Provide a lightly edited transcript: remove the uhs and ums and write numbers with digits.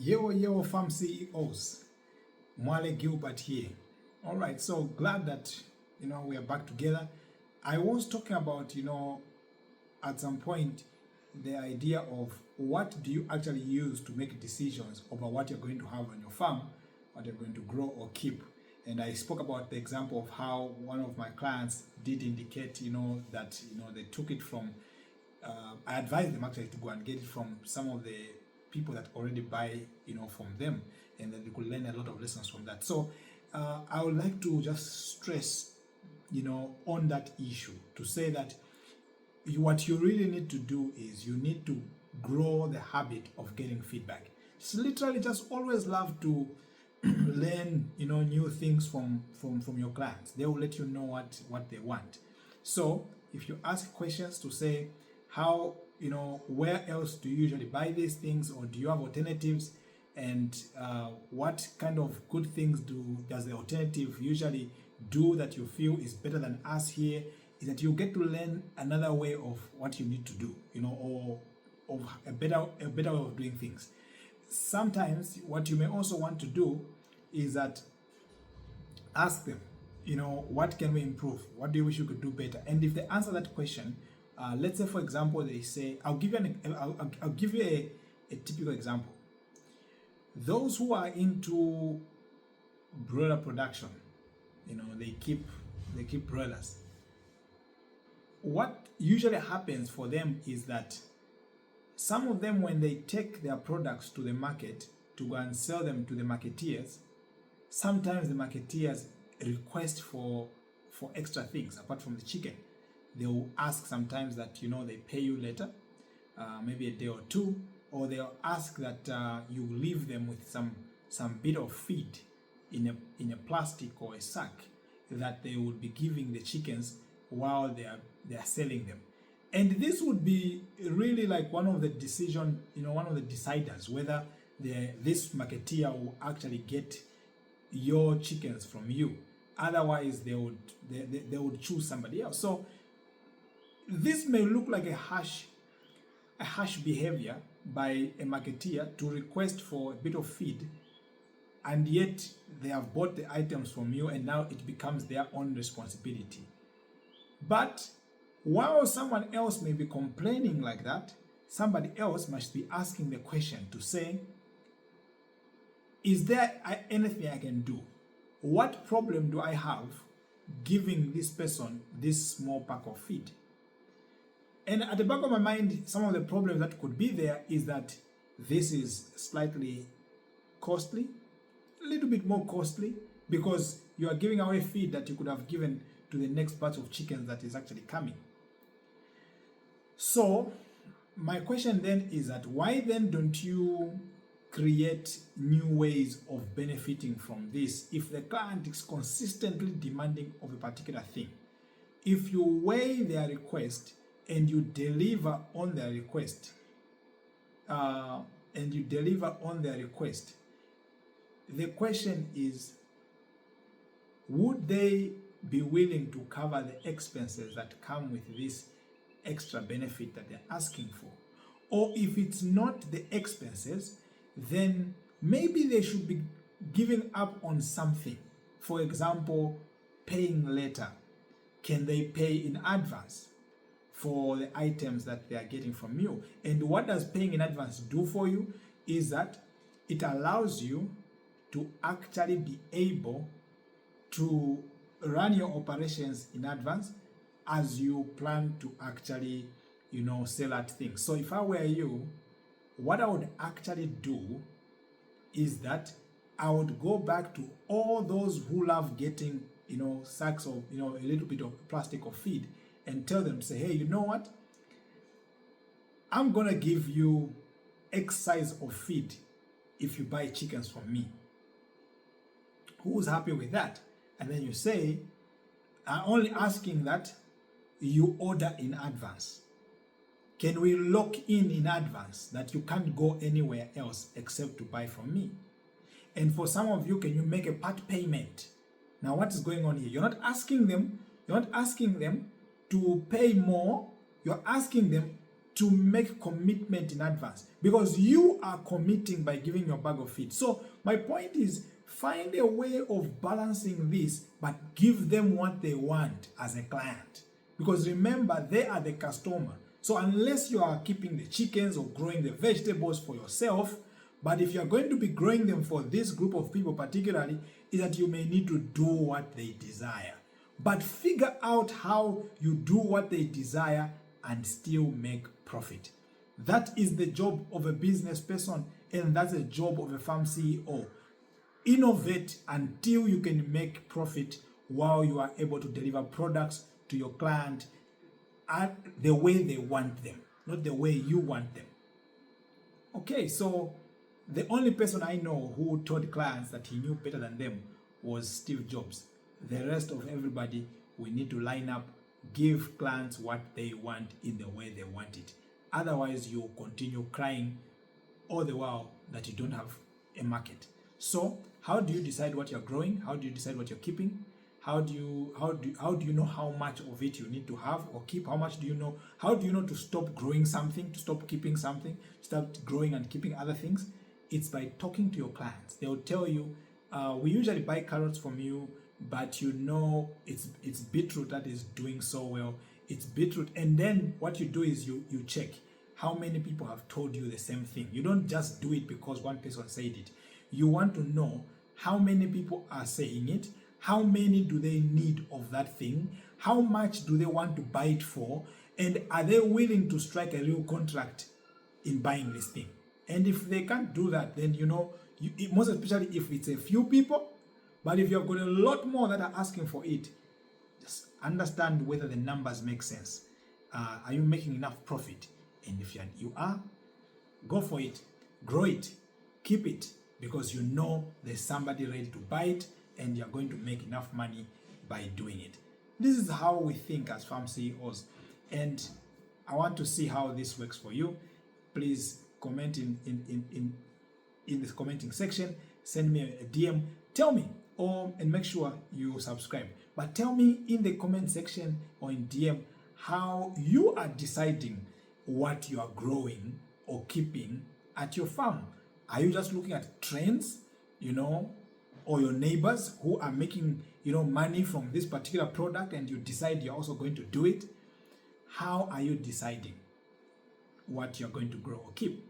Yo, farm CEOs, Mwale Gilbert here. All right, so glad that we are back together. I was talking about at some point the idea of what do you actually use to make decisions over what you're going to have on your farm, what you're going to grow or keep. And I spoke about the example of how one of my clients did indicate that they took it from. I advised them actually to go and get it from some of the people that already buy from them, and that they could learn a lot of lessons from that. So I would like to just stress on that issue to say that what you really need to do is you need to grow the habit of getting feedback. It's literally just always love to learn new things from your clients. They will let you know what they want. So if you ask questions to say how where else do you usually buy these things, or do you have alternatives, and what kind of good things does the alternative usually do that you feel is better than us here, is that you get to learn another way of what you need to do, or of a better way of doing things. Sometimes what you may also want to do is that ask them, what can we improve? What do you wish you could do better? And if they answer that question, let's say for example they say, I'll give you a typical example. Those who are into broiler production, they keep broilers. What usually happens for them is that some of them, when they take their products to the market to go and sell them to the marketeers, sometimes the marketeers request for extra things apart from the chicken. They will ask sometimes that they pay you later, maybe a day or two, or they'll ask that you leave them with some bit of feed in a plastic or a sack that they will be giving the chickens while they are selling them. And this would be really like one of the deciders whether this marketeer will actually get your chickens from you. Otherwise, they would choose somebody else. So this may look like a harsh behavior by a marketeer to request for a bit of feed, and yet they have bought the items from you, and now it becomes their own responsibility. But while someone else may be complaining like that, somebody else must be asking the question to say, is there anything I can do? What problem do I have giving this person this small pack of feed? And at the back of my mind, some of the problems that could be there is that this is slightly costly, a little bit more costly, because you are giving away feed that you could have given to the next batch of chickens that is actually coming. So my question then is that why then don't you create new ways of benefiting from this if the client is consistently demanding of a particular thing? If you weigh their request and you deliver on their request, the question is, would they be willing to cover the expenses that come with this extra benefit that they're asking for? Or if it's not the expenses, then maybe they should be giving up on something. For example, paying later. Can they pay in advance for the items that they are getting from you? And what does paying in advance do for you is that it allows you to actually be able to run your operations in advance as you plan to actually sell at things. So if I were you, what I would actually do is that I would go back to all those who love getting sacks of a little bit of plastic of feed, and tell them, say, hey, you know what, I'm gonna give you X size of feed if you buy chickens from me. Who's happy with that? And then you say, I'm only asking that you order in advance. Can we lock in advance that you can't go anywhere else except to buy from me? And for some of you, can you make a part payment? Now, what is going on here? You're not asking them to pay more. You're asking them to make commitment in advance, because you are committing by giving your bag of feed. So my point is, find a way of balancing this, but give them what they want as a client, because remember, they are the customer. So unless you are keeping the chickens or growing the vegetables for yourself, but if you are going to be growing them for this group of people particularly, is that you may need to do what they desire. But figure out how you do what they desire and still make profit. That is the job of a business person, and that's the job of a farm CEO. Innovate until you can make profit while you are able to deliver products to your client at the way they want them, not the way you want them. Okay, so the only person I know who told clients that he knew better than them was Steve Jobs. The rest of everybody, we need to line up, give clients what they want in the way they want it. Otherwise, you'll continue crying all the while that you don't have a market. So how do you decide what you're growing? How do you decide what you're keeping? How do you know how much of it you need to have or keep? How much do you know? How do you know to stop growing something, to stop keeping something, start growing and keeping other things? It's by talking to your clients. They'll tell you, we usually buy carrots from you, but you know it's beetroot that is doing so well. It's beetroot. And then what you do is you check how many people have told you the same thing. You don't just do it because one person said it. You want to know how many people are saying it, how many do they need of that thing, how much do they want to buy it for, and are they willing to strike a real contract in buying this thing? And if they can't do that, then most especially if it's a few people, but if you've got a lot more that are asking for it, just understand whether the numbers make sense. Are you making enough profit? And if you are, go for it, grow it, keep it, because you know there's somebody ready to buy it and you're going to make enough money by doing it. This is how we think as farm CEOs, and I want to see how this works for you. Please comment in the commenting section, send me a DM, tell me, and make sure you subscribe. But tell me in the comment section or in DM how you are deciding what you are growing or keeping at your farm. Are you just looking at trends, or your neighbors who are making, money from this particular product and you decide you're also going to do it? How are you deciding what you're going to grow or keep?